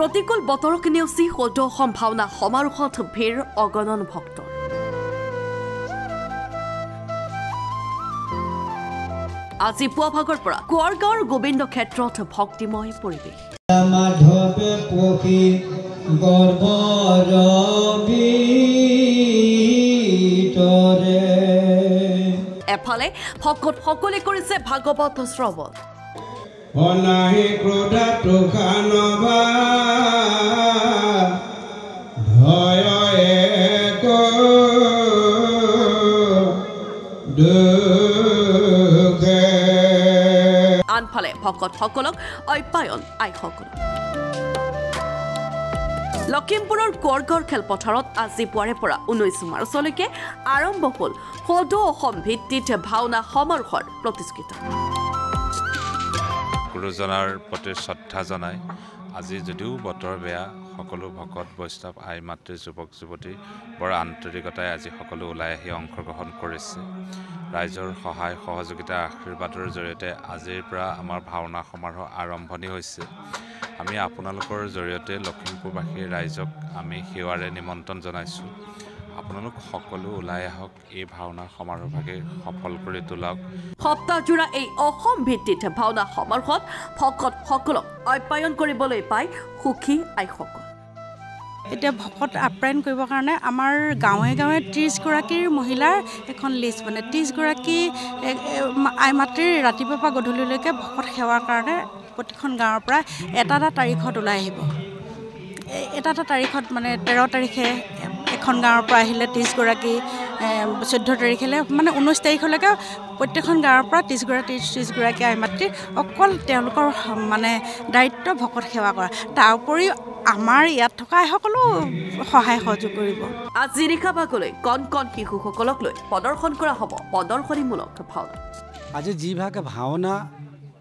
প্ৰতিকূল বতৰক নেওচি সৌদ সম্ভাৱনা সমাৰোহত ভিৰ অগণন ভক্তৰ আজি পুৱা ভাগৰ পৰা কোঁৱৰগাঁৱৰ গোবিন্দ ক্ষেত্ৰত ভক্তিময় পৰিৱেশ মাধৱে পখি গৰ্ভৰে এফালে ভকতসকলে কৰিছে ভাগৱত শ্ৰৱণ অনাহি ক্ৰোধা তুখানবা ভয় এক দুখে আনফালে ভকতসকলক অপ্যায়ন আইসকলক লখিমপুৰৰ কোঁৱৰগাঁৱৰ খেলপথাৰত আজি পুৱাৰে পৰা 19 মাৰ্চলৈকে আৰম্ভ হ'ল সৌদ অসম ভিত্তিত ভাওনা সমাৰোহৰ প্ৰতিযোগিতা গুৰুজনাৰ প্ৰতি শ্ৰদ্ধা জনাই আজি যদিও বতৰ বেয়া সকলো ভকত বৈষ্ণৱ আই মাতৃ যুৱক যুৱতী বৰ আন্তৰিকতাই আজি সকলো ওলাই আহি অংশগ্ৰহণ কৰিছে ৰাইজৰ সহায় সহযোগিতা আশীৰ্বাদৰ জৰিয়তে আজিৰ পৰা আমাৰ ভাওনা সমাৰোহ আৰম্ভণি হৈছে আমি আপোনালোকৰ জৰিয়তে লখিমপুৰবাসী ৰাইজক আমি সেৱাৰে নিমন্ত্ৰণ জনাইছোঁ আপোনালোক সকলো ওলাই আহক এই ভাওনা সমাৰোহভাগে সফল কৰি তোলক সপ্তাহজোৰা এই অসম ভিত্তিত ভাওনা সমাৰোহত ভকতসকলক অপ্যায়ন কৰিবলৈ পাই সুখী আইসকল এতিয়া ভকত আপ্যায়ন কৰিবৰ কাৰণে আমাৰ গাঁৱে গাঁৱে 30 গৰাকীৰ মহিলাৰ এখন লিষ্ট মানে 30 গৰাকী আই মাতৃৰ ৰাতিপুৱাৰ পৰা গধূলিলৈকে ভকত সেৱাৰ কাৰণে প্ৰতিখন গাঁৱৰ পৰা এটা তাৰিখত ওলাই আহিব এটা তাৰিখত মানে 13 তাৰিখে এখন গাঁৱৰ পৰা আহিলে 30 গৰাকী 14 তাৰিখলৈ মানে 19 তাৰিখলৈকে প্ৰত্যেকখন গাঁৱৰ পৰা 30 গৰাকী আই মাতৃৰ অকল তেওঁলোকৰ মানে দায়িত্ব ভকত সেৱা কৰা তাৰ উপৰিও আমাৰ ইয়াত থকা সকলো সহায় সহযোগ কৰিব আজি নিশা ভাগলৈ কণ কণ শিশুসকলক লৈ প্ৰদৰ্শন কৰা হ'ব প্ৰদৰ্শনীমূলক ভাওনা আজি যি ভাগ ভাওনা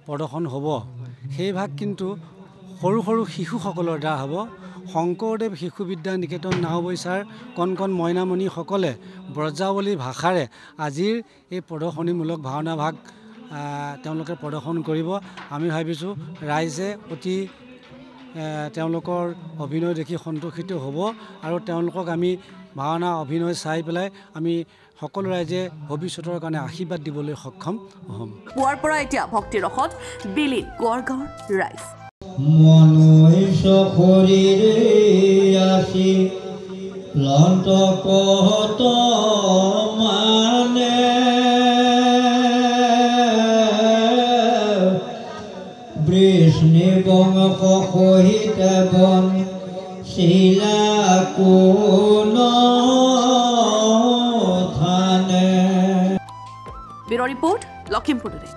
প্ৰদৰ্শন হ'ব সেই ভাগ কিন্তু সৰু সৰু শিশুসকলৰ দ্বাৰা হ'ব শংকৰদেৱ শিশু বিদ্যা নিকেতন নাওবৈচাৰ কণ কণ মইনামণিসকলে ব্ৰজাৱলী ভাষাৰে আজিৰ এই প্ৰদৰ্শনীমূলক ভাওনা ভাগ তেওঁলোকে প্ৰদৰ্শন কৰিব আমি ভাবিছোঁ ৰাইজে অতি তেওঁলোকৰ অভিনয় দেখি সন্তোষিত হ'ব আৰু তেওঁলোকক আমি ভাওনা অভিনয় চাই পেলাই আমি সকলো ৰাইজে ভৱিষ্যতৰ কাৰণে আশীৰ্বাদ দিবলৈ সক্ষম হ'ম পুৱাৰ পৰা এতিয়া ভক্তি ৰসত বিলীন কোঁৱৰগাঁৱৰ ৰাইজ মনুষ্য শৰীৰে আসি লন্ত পহত মানে বৃষ্ণি বংশ সহিত বন শিলা কোন ব্যুৰ ৰিপৰ্ট লখিমপুৰ টুডে